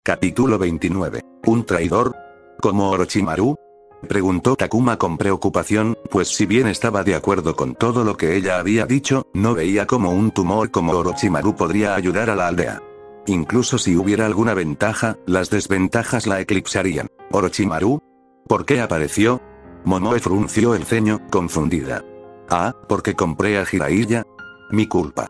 Capítulo 29. ¿Un traidor? ¿Como Orochimaru? Preguntó Takuma con preocupación, pues si bien estaba de acuerdo con todo lo que ella había dicho, no veía cómo un tumor como Orochimaru podría ayudar a la aldea. Incluso si hubiera alguna ventaja, las desventajas la eclipsarían. ¿Orochimaru? ¿Por qué apareció? Momoe frunció el ceño, confundida. Ah, porque compré a Jiraiya. Mi culpa.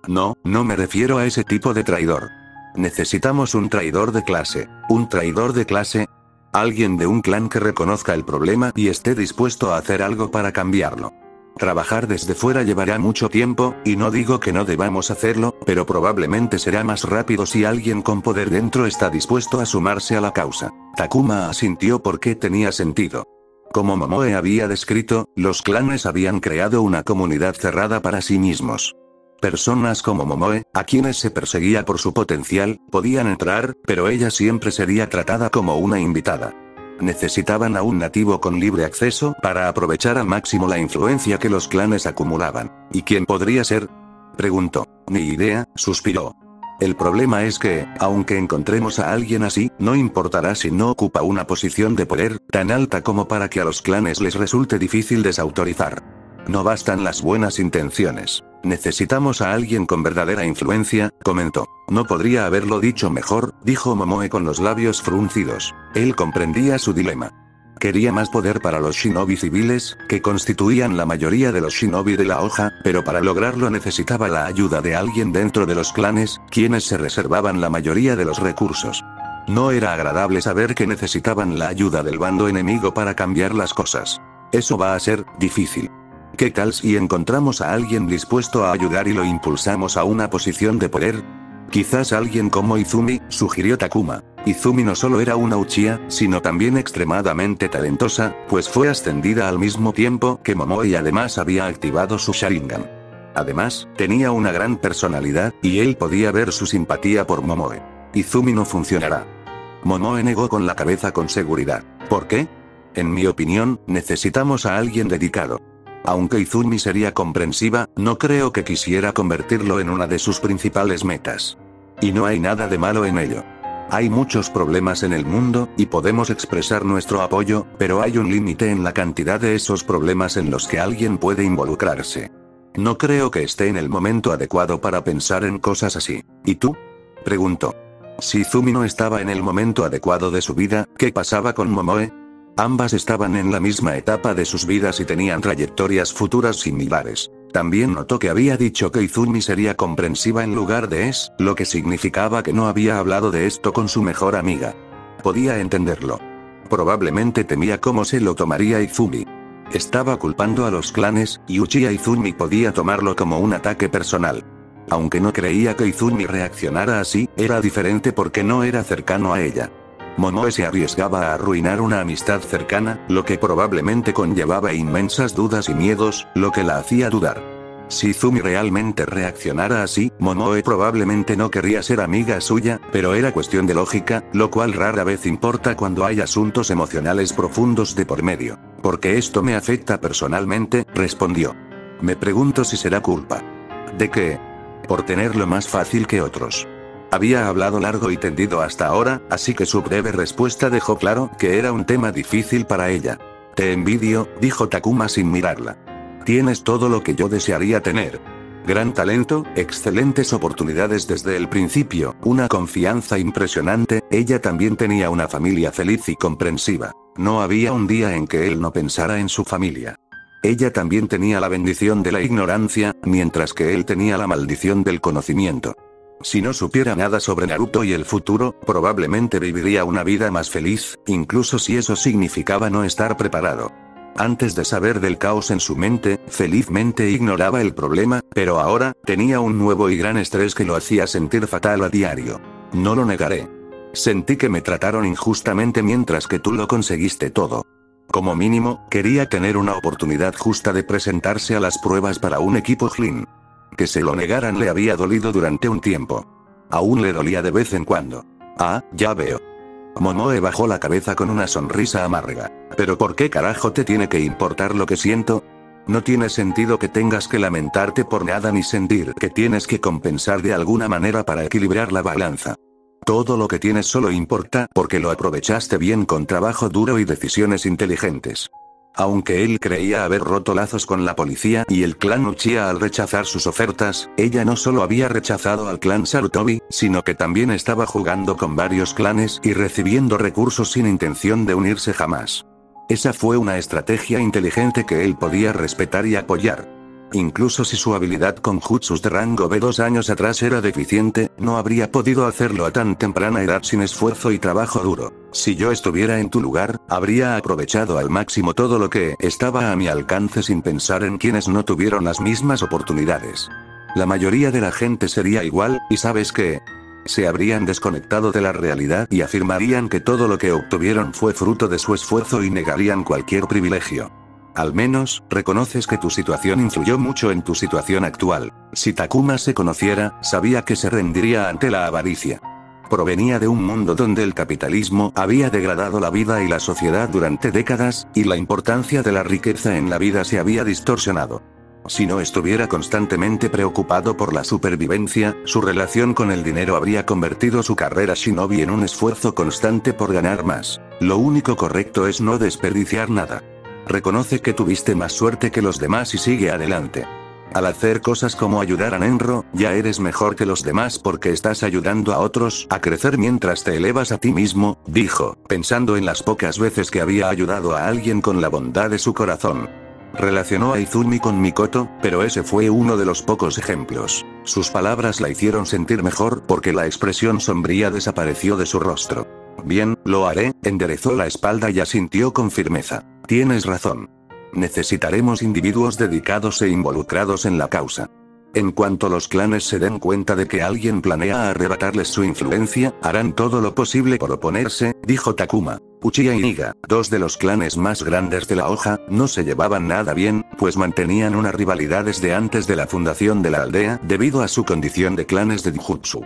No, no me refiero a ese tipo de traidor. Necesitamos un traidor de clase. ¿Un traidor de clase? Alguien de un clan que reconozca el problema y esté dispuesto a hacer algo para cambiarlo. Trabajar desde fuera llevará mucho tiempo, y no digo que no debamos hacerlo, pero probablemente será más rápido si alguien con poder dentro está dispuesto a sumarse a la causa. Takuma asintió porque tenía sentido. Como Momoe había descrito, los clanes habían creado una comunidad cerrada para sí mismos. Personas como Momoe, a quienes se perseguía por su potencial, podían entrar, pero ella siempre sería tratada como una invitada. Necesitaban a un nativo con libre acceso para aprovechar al máximo la influencia que los clanes acumulaban. ¿Y quién podría ser? Preguntó. Ni idea, suspiró. El problema es que, aunque encontremos a alguien así, no importará si no ocupa una posición de poder tan alta como para que a los clanes les resulte difícil desautorizar. No bastan las buenas intenciones. Necesitamos a alguien con verdadera influencia, comentó. No podría haberlo dicho mejor, dijo Momoe con los labios fruncidos. Él comprendía su dilema. Quería más poder para los shinobi civiles, que constituían la mayoría de los shinobi de la hoja, pero para lograrlo necesitaba la ayuda de alguien dentro de los clanes, quienes se reservaban la mayoría de los recursos. No era agradable saber que necesitaban la ayuda del bando enemigo para cambiar las cosas. Eso va a ser difícil. ¿Qué tal si encontramos a alguien dispuesto a ayudar y lo impulsamos a una posición de poder? Quizás alguien como Izumi, sugirió Takuma. Izumi no solo era una Uchiha, sino también extremadamente talentosa, pues fue ascendida al mismo tiempo que Momoe y además había activado su Sharingan. Además, tenía una gran personalidad, y él podía ver su simpatía por Momoe. Izumi no funcionará. Momoe negó con la cabeza con seguridad. ¿Por qué? En mi opinión, necesitamos a alguien dedicado. Aunque Izumi sería comprensiva, no creo que quisiera convertirlo en una de sus principales metas. Y no hay nada de malo en ello. Hay muchos problemas en el mundo, y podemos expresar nuestro apoyo, pero hay un límite en la cantidad de esos problemas en los que alguien puede involucrarse. No creo que esté en el momento adecuado para pensar en cosas así. ¿Y tú? Preguntó. Si Izumi no estaba en el momento adecuado de su vida, ¿qué pasaba con Momoe? Ambas estaban en la misma etapa de sus vidas y tenían trayectorias futuras similares. También notó que había dicho que Izumi sería comprensiva en lugar de lo que significaba que no había hablado de esto con su mejor amiga. Podía entenderlo. Probablemente temía cómo se lo tomaría Izumi. Estaba culpando a los clanes, y Uchiha Izumi podía tomarlo como un ataque personal. Aunque no creía que Izumi reaccionara así, era diferente porque no era cercano a ella. Momoe se arriesgaba a arruinar una amistad cercana, lo que probablemente conllevaba inmensas dudas y miedos, lo que la hacía dudar. Si Izumi realmente reaccionara así, Momoe probablemente no querría ser amiga suya, pero era cuestión de lógica, lo cual rara vez importa cuando hay asuntos emocionales profundos de por medio. Porque esto me afecta personalmente, respondió. Me pregunto si será culpa. ¿De qué? Por tenerlo más fácil que otros. Había hablado largo y tendido hasta ahora, así que su breve respuesta dejó claro que era un tema difícil para ella. Te envidio, dijo Takuma sin mirarla. Tienes todo lo que yo desearía tener. Gran talento, excelentes oportunidades desde el principio, una confianza impresionante, ella también tenía una familia feliz y comprensiva. No había un día en que él no pensara en su familia. Ella también tenía la bendición de la ignorancia, mientras que él tenía la maldición del conocimiento. Si no supiera nada sobre Naruto y el futuro, probablemente viviría una vida más feliz, incluso si eso significaba no estar preparado. Antes de saber del caos en su mente, felizmente ignoraba el problema, pero ahora, tenía un nuevo y gran estrés que lo hacía sentir fatal a diario. No lo negaré. Sentí que me trataron injustamente mientras que tú lo conseguiste todo. Como mínimo, quería tener una oportunidad justa de presentarse a las pruebas para un equipo Jin. Que se lo negaran le había dolido durante un tiempo. Aún le dolía de vez en cuando. Ah, ya veo. Momoe bajó la cabeza con una sonrisa amarga. ¿Pero por qué carajo te tiene que importar lo que siento? No tiene sentido que tengas que lamentarte por nada ni sentir que tienes que compensar de alguna manera para equilibrar la balanza. Todo lo que tienes solo importa porque lo aprovechaste bien con trabajo duro y decisiones inteligentes. Aunque él creía haber roto lazos con la policía y el clan Uchiha al rechazar sus ofertas, ella no solo había rechazado al clan Sarutobi, sino que también estaba jugando con varios clanes y recibiendo recursos sin intención de unirse jamás. Esa fue una estrategia inteligente que él podía respetar y apoyar. Incluso si su habilidad con jutsus de rango B 2 años atrás era deficiente, no habría podido hacerlo a tan temprana edad sin esfuerzo y trabajo duro. Si yo estuviera en tu lugar, habría aprovechado al máximo todo lo que estaba a mi alcance sin pensar en quienes no tuvieron las mismas oportunidades. La mayoría de la gente sería igual, y ¿sabes qué? Se habrían desconectado de la realidad y afirmarían que todo lo que obtuvieron fue fruto de su esfuerzo y negarían cualquier privilegio. Al menos, reconoces que tu situación influyó mucho en tu situación actual. Si Takuma se conociera, sabía que se rendiría ante la avaricia. Provenía de un mundo donde el capitalismo había degradado la vida y la sociedad durante décadas, y la importancia de la riqueza en la vida se había distorsionado. Si no estuviera constantemente preocupado por la supervivencia, su relación con el dinero habría convertido su carrera shinobi en un esfuerzo constante por ganar más. Lo único correcto es no desperdiciar nada. Reconoce que tuviste más suerte que los demás y sigue adelante. Al hacer cosas como ayudar a Nenro, ya eres mejor que los demás porque estás ayudando a otros a crecer mientras te elevas a ti mismo, dijo, pensando en las pocas veces que había ayudado a alguien con la bondad de su corazón. Relacionó a Izumi con Mikoto, pero ese fue uno de los pocos ejemplos. Sus palabras la hicieron sentir mejor porque la expresión sombría desapareció de su rostro. Bien, lo haré, enderezó la espalda y asintió con firmeza. Tienes razón. Necesitaremos individuos dedicados e involucrados en la causa. En cuanto los clanes se den cuenta de que alguien planea arrebatarles su influencia, harán todo lo posible por oponerse, dijo Takuma. Uchiha y Niga, dos de los clanes más grandes de la hoja, no se llevaban nada bien, pues mantenían una rivalidad desde antes de la fundación de la aldea, debido a su condición de clanes de Jutsu.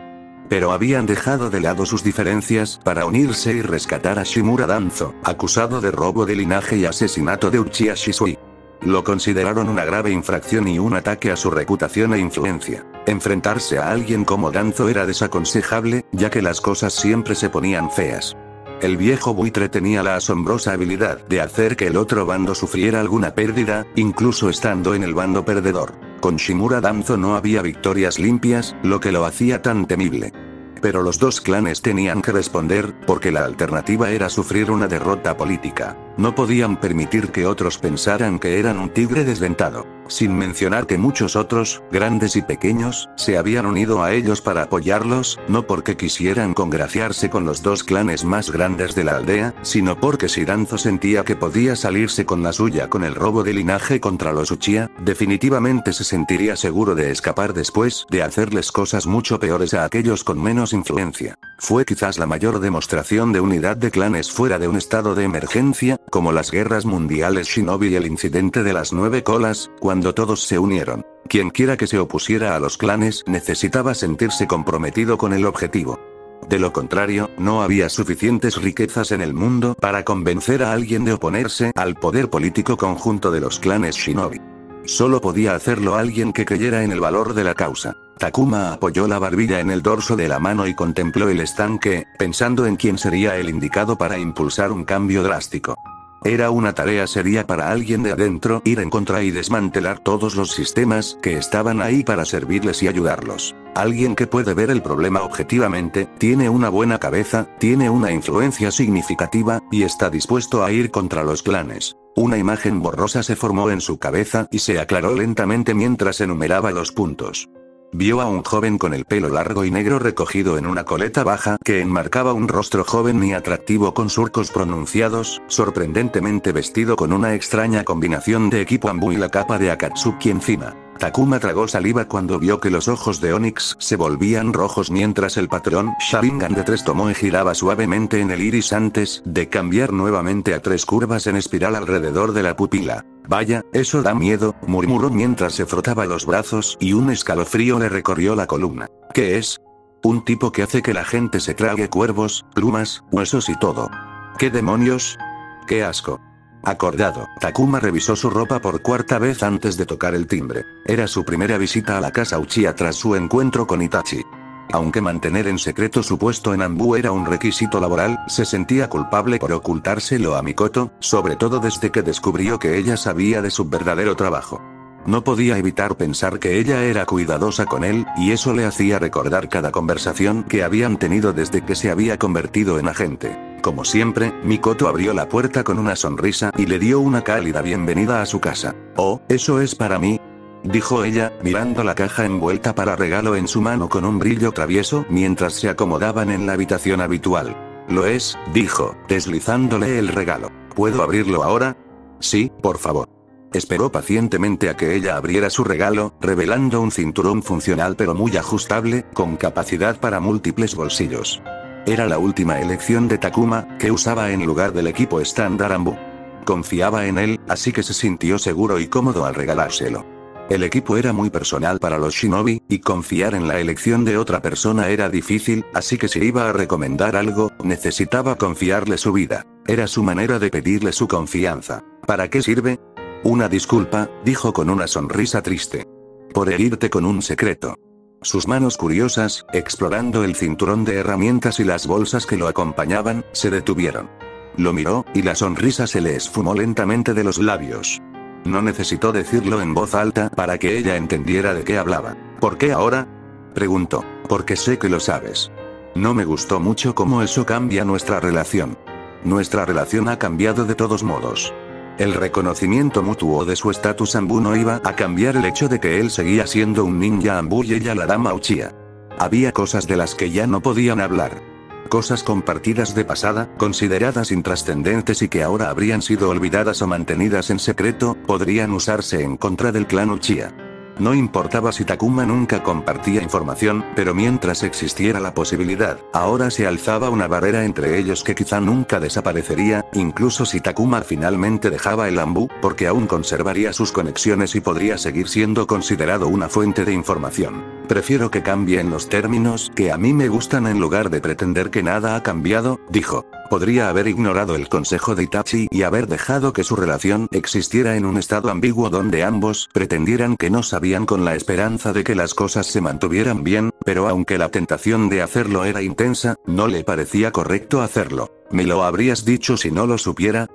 Pero habían dejado de lado sus diferencias para unirse y rescatar a Shimura Danzo, acusado de robo de linaje y asesinato de Uchiha Shisui. Lo consideraron una grave infracción y un ataque a su reputación e influencia. Enfrentarse a alguien como Danzo era desaconsejable, ya que las cosas siempre se ponían feas. El viejo buitre tenía la asombrosa habilidad de hacer que el otro bando sufriera alguna pérdida, incluso estando en el bando perdedor. Con Shimura Danzo no había victorias limpias, lo que lo hacía tan temible. Pero los dos clanes tenían que responder, porque la alternativa era sufrir una derrota política. No podían permitir que otros pensaran que eran un tigre desdentado. Sin mencionar que muchos otros, grandes y pequeños, se habían unido a ellos para apoyarlos, no porque quisieran congraciarse con los dos clanes más grandes de la aldea, sino porque si Danzo sentía que podía salirse con la suya con el robo de linaje contra los Uchiha, definitivamente se sentiría seguro de escapar después de hacerles cosas mucho peores a aquellos con menos influencia. Fue quizás la mayor demostración de unidad de clanes fuera de un estado de emergencia, como las guerras mundiales Shinobi y el incidente de las 9 colas, cuando todos se unieron. Quienquiera que se opusiera a los clanes necesitaba sentirse comprometido con el objetivo. De lo contrario, no había suficientes riquezas en el mundo para convencer a alguien de oponerse al poder político conjunto de los clanes Shinobi. Solo podía hacerlo alguien que creyera en el valor de la causa. Takuma apoyó la barbilla en el dorso de la mano y contempló el estanque, pensando en quién sería el indicado para impulsar un cambio drástico. Era una tarea seria para alguien de adentro ir en contra y desmantelar todos los sistemas que estaban ahí para servirles y ayudarlos. Alguien que puede ver el problema objetivamente, tiene una buena cabeza, tiene una influencia significativa, y está dispuesto a ir contra los clanes. Una imagen borrosa se formó en su cabeza y se aclaró lentamente mientras enumeraba los puntos. Vio a un joven con el pelo largo y negro recogido en una coleta baja que enmarcaba un rostro joven y atractivo con surcos pronunciados, sorprendentemente vestido con una extraña combinación de equipo ambú y la capa de Akatsuki encima. Takuma tragó saliva cuando vio que los ojos de Onix se volvían rojos mientras el patrón Sharingan de 3 tomó y giraba suavemente en el iris antes de cambiar nuevamente a 3 curvas en espiral alrededor de la pupila. Vaya, eso da miedo, murmuró mientras se frotaba los brazos y un escalofrío le recorrió la columna. ¿Qué es? Un tipo que hace que la gente se trague cuervos, plumas, huesos y todo. ¿Qué demonios? ¡Qué asco! Acordado, Takuma revisó su ropa por 4ª vez antes de tocar el timbre. Era su primera visita a la casa Uchiha tras su encuentro con Itachi. Aunque mantener en secreto su puesto en Anbu era un requisito laboral, se sentía culpable por ocultárselo a Mikoto, sobre todo desde que descubrió que ella sabía de su verdadero trabajo. No podía evitar pensar que ella era cuidadosa con él, y eso le hacía recordar cada conversación que habían tenido desde que se había convertido en agente. Como siempre, Mikoto abrió la puerta con una sonrisa y le dio una cálida bienvenida a su casa. «Oh, ¿eso es para mí?», dijo ella, mirando la caja envuelta para regalo en su mano con un brillo travieso mientras se acomodaban en la habitación habitual. «Lo es», dijo, deslizándole el regalo. «¿Puedo abrirlo ahora?» «Sí, por favor». Esperó pacientemente a que ella abriera su regalo, revelando un cinturón funcional pero muy ajustable, con capacidad para múltiples bolsillos. Era la última elección de Takuma, que usaba en lugar del equipo estándar Anbu. Confiaba en él, así que se sintió seguro y cómodo al regalárselo. El equipo era muy personal para los shinobi, y confiar en la elección de otra persona era difícil, así que si iba a recomendar algo, necesitaba confiarle su vida. Era su manera de pedirle su confianza. ¿Para qué sirve? Una disculpa, dijo con una sonrisa triste. Por herirte con un secreto. Sus manos curiosas, explorando el cinturón de herramientas y las bolsas que lo acompañaban, se detuvieron. Lo miró, y la sonrisa se le esfumó lentamente de los labios. No necesitó decirlo en voz alta para que ella entendiera de qué hablaba. ¿Por qué ahora?, preguntó. Porque sé que lo sabes. No me gustó mucho cómo eso cambia nuestra relación. Nuestra relación ha cambiado de todos modos. El reconocimiento mutuo de su estatus Anbu no iba a cambiar el hecho de que él seguía siendo un ninja Anbu y ella la dama Uchiha. Había cosas de las que ya no podían hablar. Cosas compartidas de pasada, consideradas intrascendentes y que ahora habrían sido olvidadas o mantenidas en secreto, podrían usarse en contra del clan Uchiha. No importaba si Takuma nunca compartía información, pero mientras existiera la posibilidad, ahora se alzaba una barrera entre ellos que quizá nunca desaparecería, incluso si Takuma finalmente dejaba el Anbu, porque aún conservaría sus conexiones y podría seguir siendo considerado una fuente de información. Prefiero que cambien los términos que a mí me gustan en lugar de pretender que nada ha cambiado, dijo. Podría haber ignorado el consejo de Itachi y haber dejado que su relación existiera en un estado ambiguo donde ambos pretendieran que no sabían con la esperanza de que las cosas se mantuvieran bien, pero aunque la tentación de hacerlo era intensa, no le parecía correcto hacerlo. ¿Me lo habrías dicho si no lo supiera?,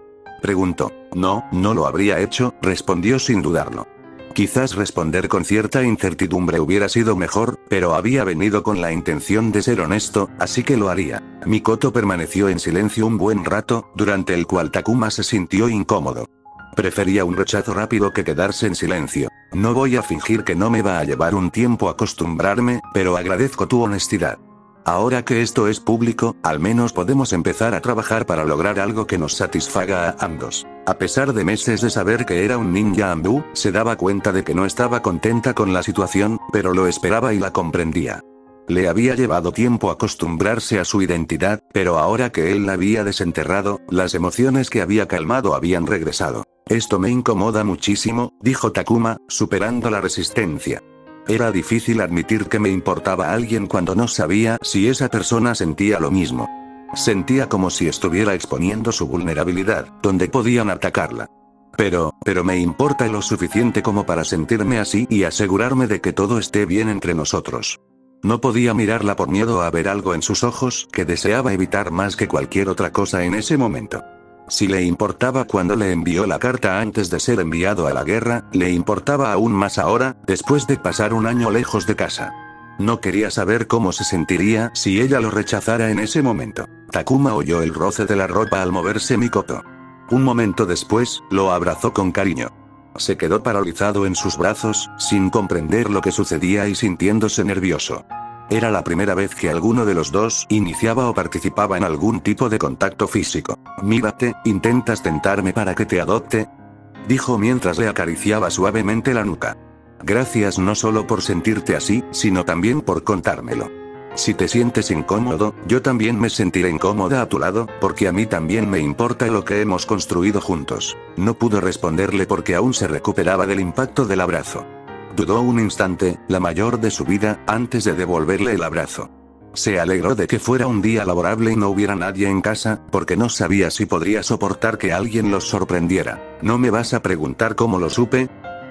preguntó. No, no lo habría hecho, respondió sin dudarlo. Quizás responder con cierta incertidumbre hubiera sido mejor, pero había venido con la intención de ser honesto, así que lo haría. Mikoto permaneció en silencio un buen rato, durante el cual Takuma se sintió incómodo. Prefería un rechazo rápido que quedarse en silencio. No voy a fingir que no me va a llevar un tiempo acostumbrarme, pero agradezco tu honestidad. Ahora que esto es público, al menos podemos empezar a trabajar para lograr algo que nos satisfaga a ambos. A pesar de meses de saber que era un ninja Anbu, se daba cuenta de que no estaba contenta con la situación, pero lo esperaba y la comprendía. Le había llevado tiempo acostumbrarse a su identidad, pero ahora que él la había desenterrado, las emociones que había calmado habían regresado. Esto me incomoda muchísimo, dijo Takuma, superando la resistencia. Era difícil admitir que me importaba alguien cuando no sabía si esa persona sentía lo mismo. Sentía como si estuviera exponiendo su vulnerabilidad, donde podían atacarla. Pero me importa lo suficiente como para sentirme así y asegurarme de que todo esté bien entre nosotros. No podía mirarla por miedo a ver algo en sus ojos que deseaba evitar más que cualquier otra cosa en ese momento. Si le importaba cuando le envió la carta antes de ser enviado a la guerra, le importaba aún más ahora, después de pasar un año lejos de casa. No quería saber cómo se sentiría si ella lo rechazara en ese momento. Takuma oyó el roce de la ropa al moverse Mikoto. Un momento después, lo abrazó con cariño. Se quedó paralizado en sus brazos, sin comprender lo que sucedía y sintiéndose nervioso. Era la primera vez que alguno de los dos iniciaba o participaba en algún tipo de contacto físico. Mírate, ¿intentas tentarme para que te adopte?, dijo mientras le acariciaba suavemente la nuca. Gracias no solo por sentirte así, sino también por contármelo. Si te sientes incómodo, yo también me sentiré incómoda a tu lado, porque a mí también me importa lo que hemos construido juntos. No pudo responderle porque aún se recuperaba del impacto del abrazo. Dudó un instante, la mayor de su vida, antes de devolverle el abrazo. Se alegró de que fuera un día laborable y no hubiera nadie en casa, porque no sabía si podría soportar que alguien los sorprendiera. ¿No me vas a preguntar cómo lo supe?,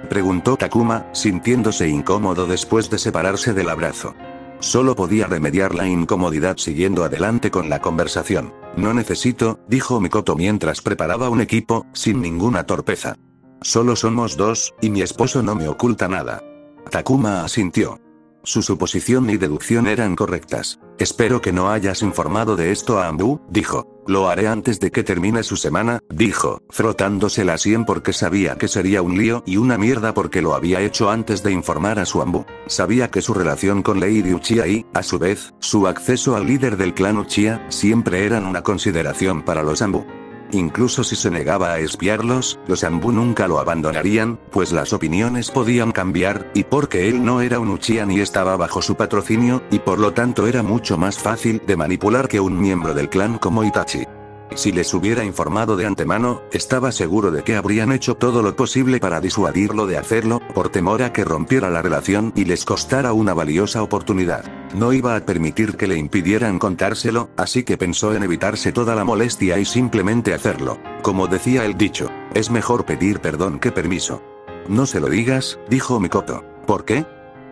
preguntó Takuma, sintiéndose incómodo después de separarse del abrazo. Solo podía remediar la incomodidad siguiendo adelante con la conversación. No necesito, dijo Mikoto mientras preparaba un equipo, sin ninguna torpeza. Solo somos dos, y mi esposo no me oculta nada. Takuma asintió. Su suposición y deducción eran correctas. Espero que no hayas informado de esto a Ambu, dijo. Lo haré antes de que termine su semana, dijo, frotándose la sien porque sabía que sería un lío y una mierda porque lo había hecho antes de informar a su Ambu. Sabía que su relación con Lady Uchiha y, a su vez, su acceso al líder del clan Uchiha, siempre eran una consideración para los Ambu. Incluso si se negaba a espiarlos, los Ambu nunca lo abandonarían, pues las opiniones podían cambiar, y porque él no era un Uchiha ni estaba bajo su patrocinio, y por lo tanto era mucho más fácil de manipular que un miembro del clan como Itachi. Si les hubiera informado de antemano, estaba seguro de que habrían hecho todo lo posible para disuadirlo de hacerlo, por temor a que rompiera la relación y les costara una valiosa oportunidad. No iba a permitir que le impidieran contárselo, así que pensó en evitarse toda la molestia y simplemente hacerlo. Como decía el dicho, es mejor pedir perdón que permiso. No se lo digas, dijo Mikoto. ¿Por qué?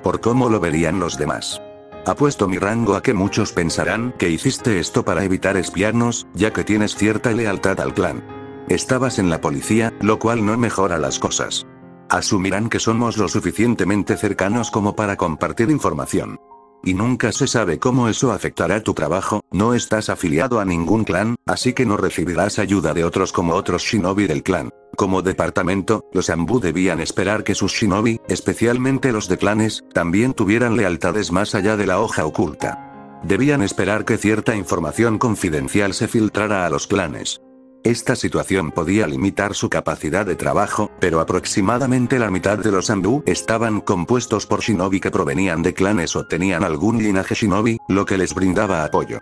Por cómo lo verían los demás. Apuesto mi rango a que muchos pensarán que hiciste esto para evitar espiarnos, ya que tienes cierta lealtad al clan. Estabas en la policía, lo cual no mejora las cosas. Asumirán que somos lo suficientemente cercanos como para compartir información. Y nunca se sabe cómo eso afectará tu trabajo, no estás afiliado a ningún clan, así que no recibirás ayuda de otros como otros shinobi del clan. Como departamento, los Ambu debían esperar que sus shinobi, especialmente los de clanes, también tuvieran lealtades más allá de la hoja oculta. Debían esperar que cierta información confidencial se filtrara a los clanes. Esta situación podía limitar su capacidad de trabajo, pero aproximadamente la mitad de los Ambu estaban compuestos por shinobi que provenían de clanes o tenían algún linaje shinobi, lo que les brindaba apoyo.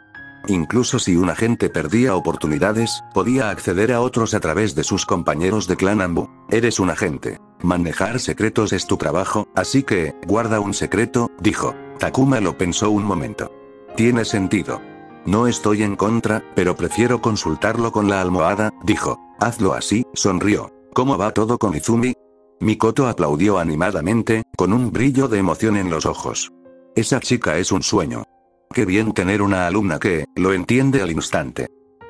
Incluso si un agente perdía oportunidades, podía acceder a otros a través de sus compañeros de clan Ambu. Eres un agente. Manejar secretos es tu trabajo, así que, guarda un secreto, dijo. Takuma lo pensó un momento. Tiene sentido. No estoy en contra, pero prefiero consultarlo con la almohada, dijo. Hazlo así, sonrió. ¿Cómo va todo con Izumi? Mikoto aplaudió animadamente, con un brillo de emoción en los ojos. Esa chica es un sueño. Qué bien tener una alumna que, lo entiende al instante.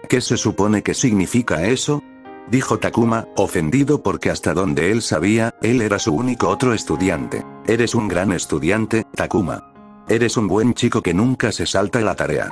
¿Qué se supone que significa eso? Dijo Takuma, ofendido porque hasta donde él sabía, él era su único otro estudiante. Eres un gran estudiante, Takuma. Eres un buen chico que nunca se salta la tarea.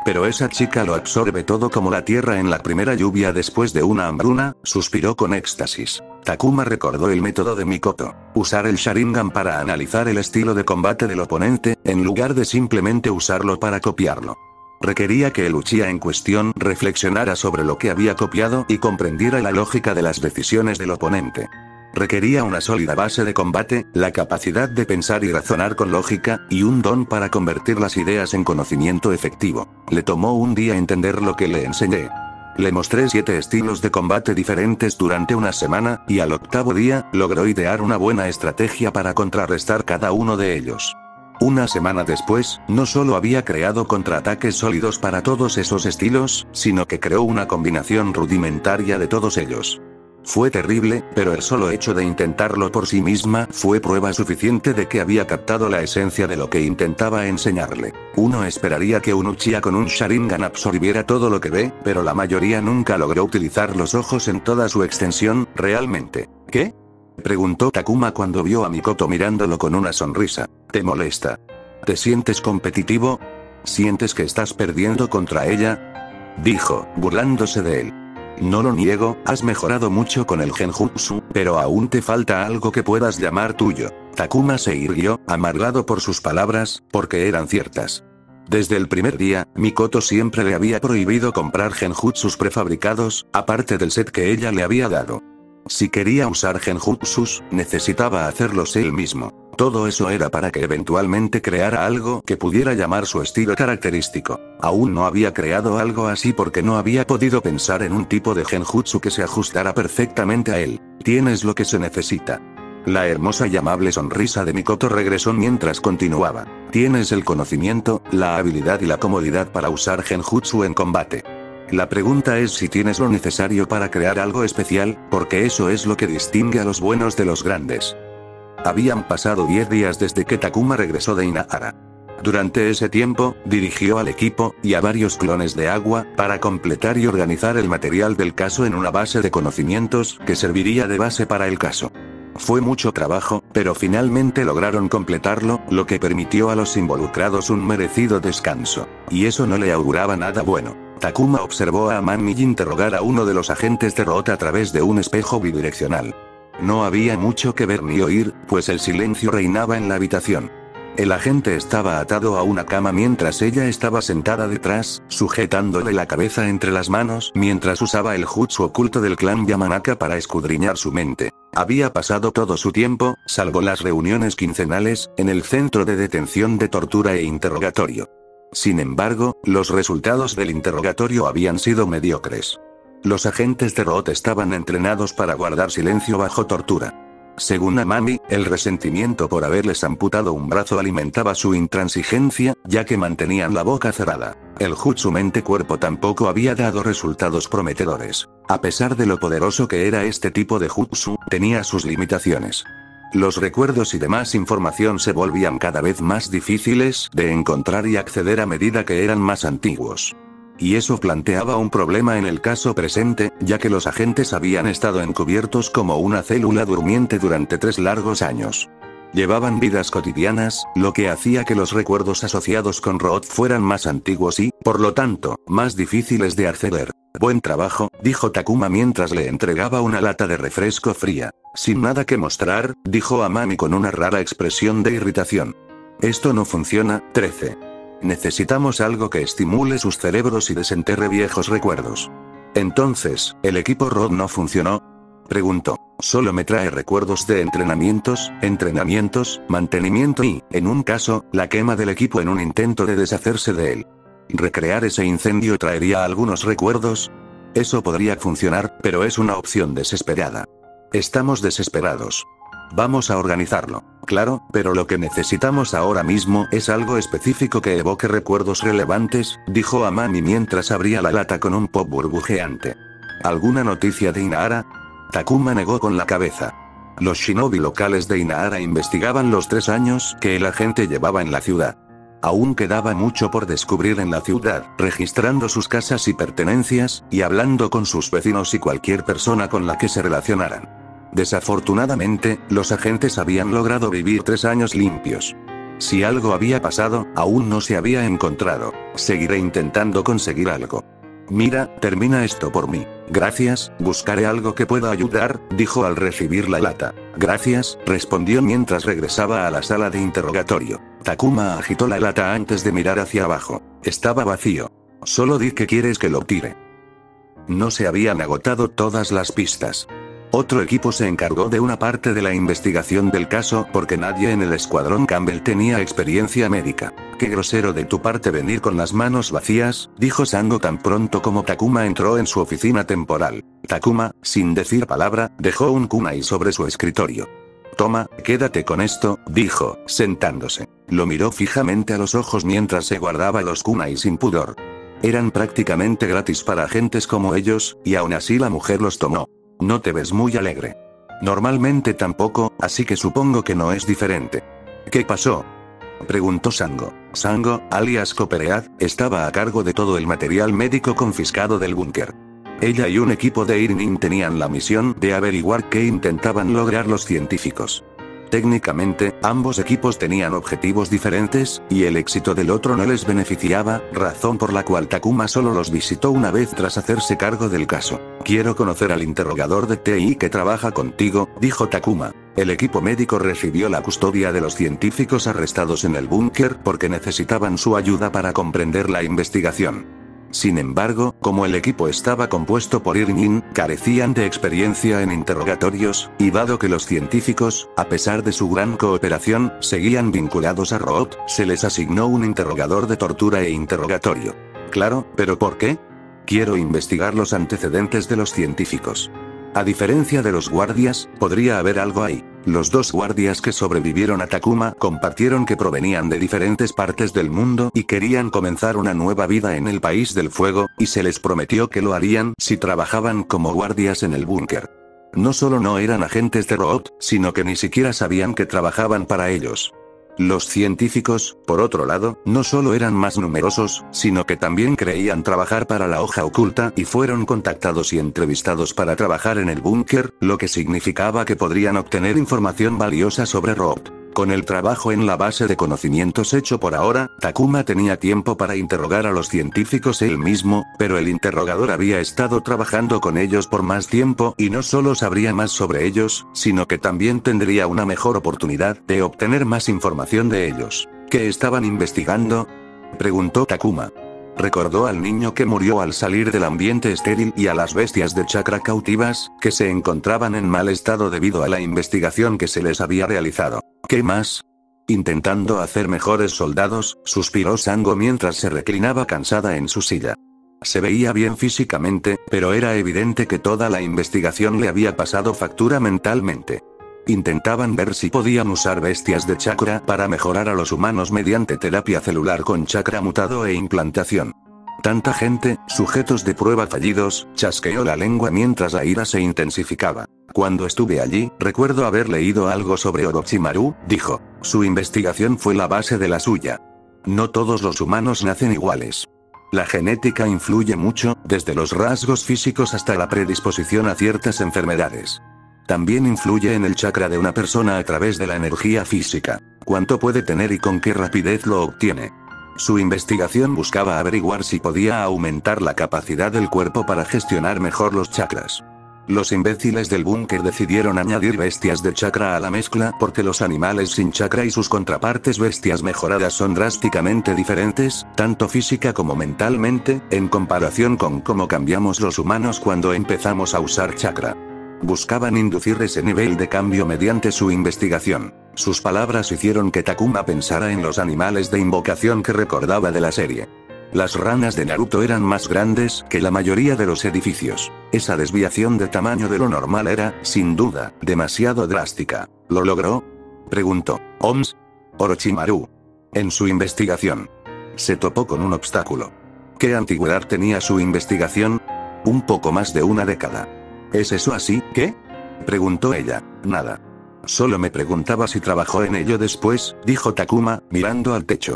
Pero esa chica lo absorbe todo como la tierra en la primera lluvia después de una hambruna, suspiró con éxtasis. Takuma recordó el método de Mikoto. Usar el Sharingan para analizar el estilo de combate del oponente, en lugar de simplemente usarlo para copiarlo. Requería que el Uchiha en cuestión reflexionara sobre lo que había copiado y comprendiera la lógica de las decisiones del oponente. Requería una sólida base de combate, la capacidad de pensar y razonar con lógica, y un don para convertir las ideas en conocimiento efectivo. Le tomó un día entender lo que le enseñé. Le mostré 7 estilos de combate diferentes durante una semana, y al 8º día, logró idear una buena estrategia para contrarrestar cada uno de ellos. Una semana después, no solo había creado contraataques sólidos para todos esos estilos, sino que creó una combinación rudimentaria de todos ellos. Fue terrible, pero el solo hecho de intentarlo por sí misma fue prueba suficiente de que había captado la esencia de lo que intentaba enseñarle. Uno esperaría que un Uchiha con un Sharingan absorbiera todo lo que ve, pero la mayoría nunca logró utilizar los ojos en toda su extensión, ¿realmente? ¿Qué? Preguntó Takuma cuando vio a Mikoto mirándolo con una sonrisa. ¿Te molesta? ¿Te sientes competitivo? ¿Sientes que estás perdiendo contra ella? Dijo, burlándose de él. No lo niego, has mejorado mucho con el genjutsu, pero aún te falta algo que puedas llamar tuyo. Takuma se irguió, amargado por sus palabras, porque eran ciertas. Desde el primer día, Mikoto siempre le había prohibido comprar genjutsus prefabricados, aparte del set que ella le había dado. Si quería usar genjutsus, necesitaba hacerlos él mismo. Todo eso era para que eventualmente creara algo que pudiera llamar su estilo característico. Aún no había creado algo así porque no había podido pensar en un tipo de genjutsu que se ajustara perfectamente a él. Tienes lo que se necesita. La hermosa y amable sonrisa de Mikoto regresó mientras continuaba. Tienes el conocimiento, la habilidad y la comodidad para usar genjutsu en combate. La pregunta es si tienes lo necesario para crear algo especial, porque eso es lo que distingue a los buenos de los grandes. Habían pasado 10 días desde que Takuma regresó de Inahara. Durante ese tiempo, dirigió al equipo, y a varios clones de agua, para completar y organizar el material del caso en una base de conocimientos, que serviría de base para el caso. Fue mucho trabajo, pero finalmente lograron completarlo, lo que permitió a los involucrados un merecido descanso. Y eso no le auguraba nada bueno. Takuma observó a Amami interrogar a uno de los agentes de Root a través de un espejo bidireccional. No había mucho que ver ni oír, pues el silencio reinaba en la habitación. El agente estaba atado a una cama mientras ella estaba sentada detrás, sujetándole la cabeza entre las manos mientras usaba el jutsu oculto del clan Yamanaka para escudriñar su mente. Había pasado todo su tiempo, salvo las reuniones quincenales, en el centro de detención de tortura e interrogatorio. Sin embargo, los resultados del interrogatorio habían sido mediocres. Los agentes de Root estaban entrenados para guardar silencio bajo tortura. Según Amami, el resentimiento por haberles amputado un brazo alimentaba su intransigencia, ya que mantenían la boca cerrada. El jutsu mente-cuerpo tampoco había dado resultados prometedores. A pesar de lo poderoso que era este tipo de jutsu, tenía sus limitaciones. Los recuerdos y demás información se volvían cada vez más difíciles de encontrar y acceder a medida que eran más antiguos. Y eso planteaba un problema en el caso presente, ya que los agentes habían estado encubiertos como una célula durmiente durante 3 largos años. Llevaban vidas cotidianas, lo que hacía que los recuerdos asociados con Root fueran más antiguos y, por lo tanto, más difíciles de acceder. Buen trabajo, dijo Takuma mientras le entregaba una lata de refresco fría. Sin nada que mostrar, dijo Amami con una rara expresión de irritación. Esto no funciona. 13. Necesitamos algo que estimule sus cerebros y desenterre viejos recuerdos. Entonces, ¿el equipo Root no funcionó? Preguntó. Solo me trae recuerdos de entrenamientos, mantenimiento y, en un caso, la quema del equipo en un intento de deshacerse de él. ¿Recrear ese incendio traería algunos recuerdos? Eso podría funcionar, pero es una opción desesperada. Estamos desesperados. Vamos a organizarlo. Claro, pero lo que necesitamos ahora mismo es algo específico que evoque recuerdos relevantes, dijo Amami mientras abría la lata con un pop burbujeante. ¿Alguna noticia de Inahara? Takuma negó con la cabeza. Los shinobi locales de Inahara investigaban los 3 años que el agente llevaba en la ciudad. Aún quedaba mucho por descubrir en la ciudad, registrando sus casas y pertenencias, y hablando con sus vecinos y cualquier persona con la que se relacionaran. Desafortunadamente, los agentes habían logrado vivir 3 años limpios. Si algo había pasado, aún no se había encontrado. Seguiré intentando conseguir algo. Mira, termina esto por mí. Gracias, buscaré algo que pueda ayudar, dijo al recibir la lata. Gracias, respondió mientras regresaba a la sala de interrogatorio. Takuma agitó la lata antes de mirar hacia abajo. Estaba vacío. Solo di que quieres que lo tire. No se habían agotado todas las pistas. Otro equipo se encargó de una parte de la investigación del caso porque nadie en el escuadrón Campbell tenía experiencia médica. Qué grosero de tu parte venir con las manos vacías, dijo Sango tan pronto como Takuma entró en su oficina temporal. Takuma, sin decir palabra, dejó un kunai sobre su escritorio. Toma, quédate con esto, dijo, sentándose. Lo miró fijamente a los ojos mientras se guardaba los kunai sin pudor. Eran prácticamente gratis para agentes como ellos, y aún así la mujer los tomó. No te ves muy alegre. Normalmente tampoco, así que supongo que no es diferente. ¿Qué pasó? Preguntó Sango. Sango, alias Copperead, estaba a cargo de todo el material médico confiscado del búnker. Ella y un equipo de Irnin tenían la misión de averiguar qué intentaban lograr los científicos. Técnicamente, ambos equipos tenían objetivos diferentes, y el éxito del otro no les beneficiaba, razón por la cual Takuma solo los visitó una vez tras hacerse cargo del caso. Quiero conocer al interrogador de TI que trabaja contigo, dijo Takuma. El equipo médico recibió la custodia de los científicos arrestados en el búnker porque necesitaban su ayuda para comprender la investigación. Sin embargo, como el equipo estaba compuesto por Irnin, carecían de experiencia en interrogatorios, y dado que los científicos, a pesar de su gran cooperación, seguían vinculados a Root, se les asignó un interrogador de tortura e interrogatorio. Claro, ¿pero por qué? Quiero investigar los antecedentes de los científicos. A diferencia de los guardias, podría haber algo ahí. Los 2 guardias que sobrevivieron a Takuma compartieron que provenían de diferentes partes del mundo y querían comenzar una nueva vida en el País del Fuego, y se les prometió que lo harían si trabajaban como guardias en el búnker. No solo no eran agentes de Root, sino que ni siquiera sabían que trabajaban para ellos. Los científicos, por otro lado, no solo eran más numerosos, sino que también creían trabajar para la hoja oculta y fueron contactados y entrevistados para trabajar en el búnker, lo que significaba que podrían obtener información valiosa sobre Rob. Con el trabajo en la base de conocimientos hecho por ahora, Takuma tenía tiempo para interrogar a los científicos él mismo, pero el interrogador había estado trabajando con ellos por más tiempo y no solo sabría más sobre ellos, sino que también tendría una mejor oportunidad de obtener más información de ellos. ¿Qué estaban investigando?, preguntó Takuma. Recordó al niño que murió al salir del ambiente estéril y a las bestias de chakra cautivas, que se encontraban en mal estado debido a la investigación que se les había realizado. ¿Qué más? Intentando hacer mejores soldados, suspiró Sango mientras se reclinaba cansada en su silla. Se veía bien físicamente, pero era evidente que toda la investigación le había pasado factura mentalmente. Intentaban ver si podían usar bestias de chakra para mejorar a los humanos mediante terapia celular con chakra mutado e implantación. Tanta gente, sujetos de prueba fallidos, chasqueó la lengua mientras la ira se intensificaba. Cuando estuve allí, recuerdo haber leído algo sobre Orochimaru, dijo. Su investigación fue la base de la suya. No todos los humanos nacen iguales. La genética influye mucho, desde los rasgos físicos hasta la predisposición a ciertas enfermedades. También influye en el chakra de una persona a través de la energía física. Cuánto puede tener y con qué rapidez lo obtiene. Su investigación buscaba averiguar si podía aumentar la capacidad del cuerpo para gestionar mejor los chakras. Los imbéciles del búnker decidieron añadir bestias de chakra a la mezcla porque los animales sin chakra y sus contrapartes bestias mejoradas son drásticamente diferentes, tanto física como mentalmente, en comparación con cómo cambiamos los humanos cuando empezamos a usar chakra. Buscaban inducir ese nivel de cambio mediante su investigación. Sus palabras hicieron que Takuma pensara en los animales de invocación que recordaba de la serie. Las ranas de Naruto eran más grandes que la mayoría de los edificios. Esa desviación de tamaño de lo normal era, sin duda, demasiado drástica. ¿Lo logró?, preguntó Orochimaru. En su investigación. Se topó con un obstáculo. ¿Qué antigüedad tenía su investigación? Un poco más de una década. ¿Es eso así? ¿Qué?, preguntó ella. Nada. Solo me preguntaba si trabajó en ello después, dijo Takuma, mirando al techo.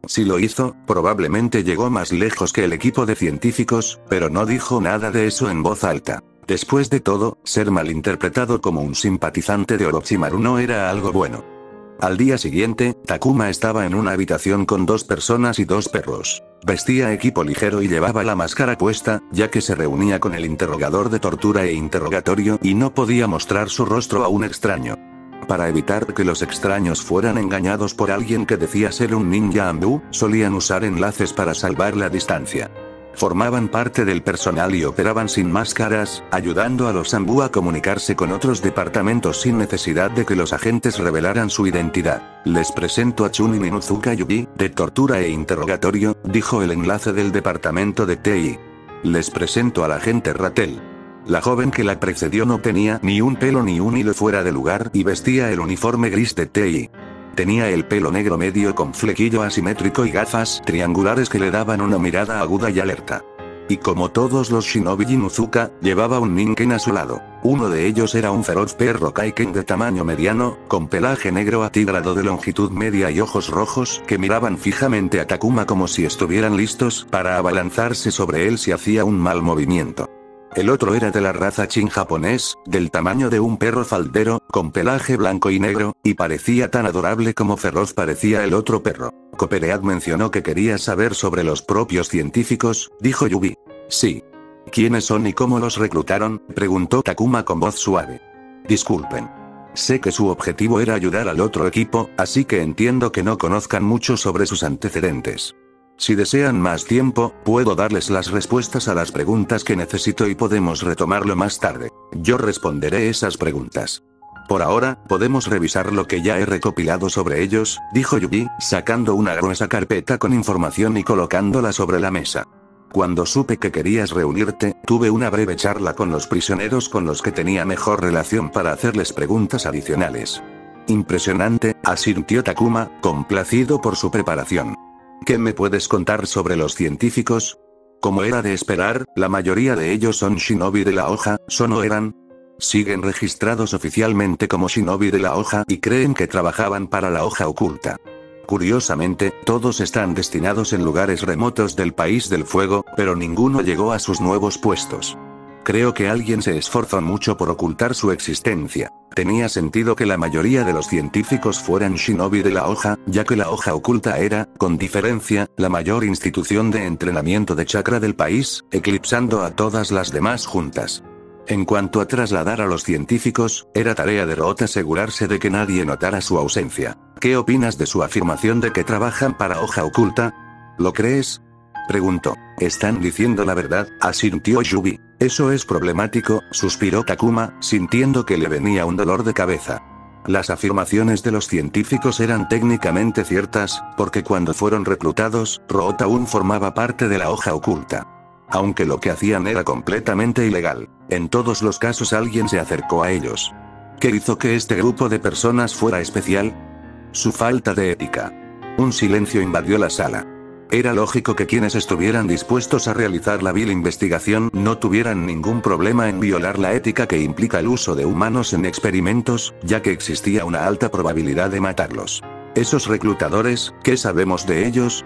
Si lo hizo, probablemente llegó más lejos que el equipo de científicos, pero no dijo nada de eso en voz alta. Después de todo, ser malinterpretado como un simpatizante de Orochimaru no era algo bueno. Al día siguiente, Takuma estaba en una habitación con 2 personas y 2 perros. Vestía equipo ligero y llevaba la máscara puesta, ya que se reunía con el interrogador de tortura e interrogatorio y no podía mostrar su rostro a un extraño. Para evitar que los extraños fueran engañados por alguien que decía ser un ninja Anbu, solían usar enlaces para salvar la distancia. Formaban parte del personal y operaban sin máscaras, ayudando a los Anbu a comunicarse con otros departamentos sin necesidad de que los agentes revelaran su identidad. Les presento a Chuni Minuzuka Yugi, de tortura e interrogatorio, dijo el enlace del departamento de TI. Les presento al agente Ratel. La joven que la precedió no tenía ni un pelo ni un hilo fuera de lugar y vestía el uniforme gris de TI. Tenía el pelo negro medio con flequillo asimétrico y gafas triangulares que le daban una mirada aguda y alerta. Y como todos los shinobi Inuzuka, llevaba un ninken a su lado. Uno de ellos era un feroz perro kaiken de tamaño mediano, con pelaje negro atigrado de longitud media y ojos rojos que miraban fijamente a Takuma como si estuvieran listos para abalanzarse sobre él si hacía un mal movimiento. El otro era de la raza Chin japonés, del tamaño de un perro faldero, con pelaje blanco y negro, y parecía tan adorable como feroz parecía el otro perro. Copperead mencionó que quería saber sobre los propios científicos, dijo Yubi. Sí. ¿Quiénes son y cómo los reclutaron?, preguntó Takuma con voz suave. Disculpen. Sé que su objetivo era ayudar al otro equipo, así que entiendo que no conozcan mucho sobre sus antecedentes. Si desean más tiempo, puedo darles las respuestas a las preguntas que necesito y podemos retomarlo más tarde. Yo responderé esas preguntas. Por ahora, podemos revisar lo que ya he recopilado sobre ellos, dijo Yuji, sacando una gruesa carpeta con información y colocándola sobre la mesa. Cuando supe que querías reunirte, tuve una breve charla con los prisioneros con los que tenía mejor relación para hacerles preguntas adicionales. Impresionante, asintió Takuma, complacido por su preparación. ¿Qué me puedes contar sobre los científicos? Como era de esperar, la mayoría de ellos son shinobi de la hoja, ¿so no eran? Siguen registrados oficialmente como shinobi de la hoja y creen que trabajaban para la hoja oculta. Curiosamente, todos están destinados en lugares remotos del país del fuego, pero ninguno llegó a sus nuevos puestos. Creo que alguien se esforzó mucho por ocultar su existencia. Tenía sentido que la mayoría de los científicos fueran shinobi de la hoja, ya que la hoja oculta era, con diferencia, la mayor institución de entrenamiento de chakra del país, eclipsando a todas las demás juntas. En cuanto a trasladar a los científicos, era tarea de Root asegurarse de que nadie notara su ausencia. ¿Qué opinas de su afirmación de que trabajan para hoja oculta? ¿Lo crees? Preguntó. ¿Están diciendo la verdad?, asintió Yubi. Eso es problemático, suspiró Takuma, sintiendo que le venía un dolor de cabeza. Las afirmaciones de los científicos eran técnicamente ciertas, porque cuando fueron reclutados, Root aún formaba parte de la hoja oculta. Aunque lo que hacían era completamente ilegal. En todos los casos alguien se acercó a ellos. ¿Qué hizo que este grupo de personas fuera especial? Su falta de ética. Un silencio invadió la sala. Era lógico que quienes estuvieran dispuestos a realizar la vil investigación no tuvieran ningún problema en violar la ética que implica el uso de humanos en experimentos, ya que existía una alta probabilidad de matarlos. ¿Esos reclutadores, qué sabemos de ellos?,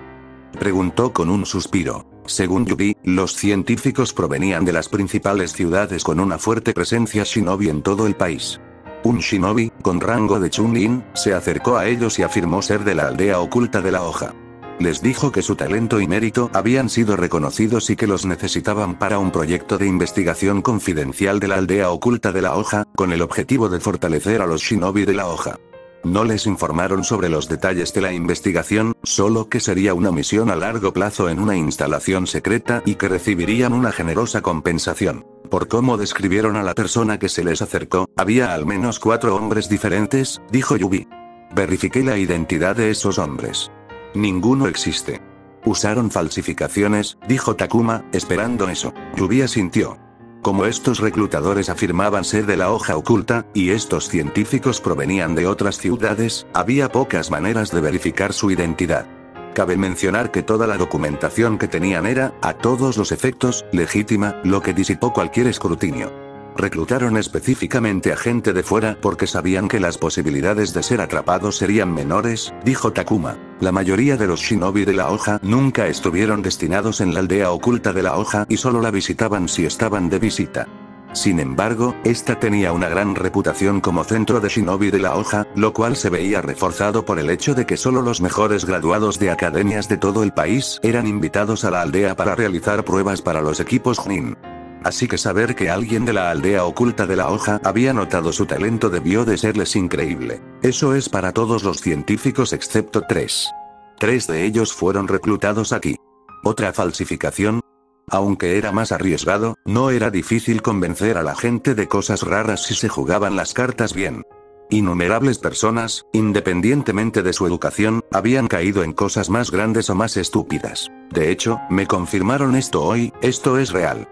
preguntó con un suspiro. Según Yubi, los científicos provenían de las principales ciudades con una fuerte presencia shinobi en todo el país. Un shinobi, con rango de Chunin, se acercó a ellos y afirmó ser de la aldea oculta de la hoja. Les dijo que su talento y mérito habían sido reconocidos y que los necesitaban para un proyecto de investigación confidencial de la aldea oculta de la hoja, con el objetivo de fortalecer a los shinobi de la hoja. No les informaron sobre los detalles de la investigación, solo que sería una misión a largo plazo en una instalación secreta y que recibirían una generosa compensación. Por cómo describieron a la persona que se les acercó, había al menos 4 hombres diferentes, dijo Yubi. Verifiqué la identidad de esos hombres. Ninguno existe. Usaron falsificaciones, dijo Takuma, esperando eso. Yubi asintió. Como estos reclutadores afirmaban ser de la hoja oculta, y estos científicos provenían de otras ciudades, había pocas maneras de verificar su identidad. Cabe mencionar que toda la documentación que tenían era, a todos los efectos, legítima, lo que disipó cualquier escrutinio. Reclutaron específicamente a gente de fuera porque sabían que las posibilidades de ser atrapados serían menores, dijo Takuma. La mayoría de los shinobi de la hoja nunca estuvieron destinados en la aldea oculta de la hoja y solo la visitaban si estaban de visita. Sin embargo, esta tenía una gran reputación como centro de shinobi de la hoja, lo cual se veía reforzado por el hecho de que solo los mejores graduados de academias de todo el país eran invitados a la aldea para realizar pruebas para los equipos Chunin. Así que saber que alguien de la aldea oculta de la hoja había notado su talento debió de serles increíble. Eso es para todos los científicos excepto 3. 3 de ellos fueron reclutados aquí. ¿Otra falsificación? Aunque era más arriesgado, no era difícil convencer a la gente de cosas raras si se jugaban las cartas bien. Innumerables personas, independientemente de su educación, habían caído en cosas más grandes o más estúpidas. De hecho, me confirmaron esto hoy, esto es real.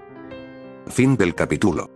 Fin del capítulo.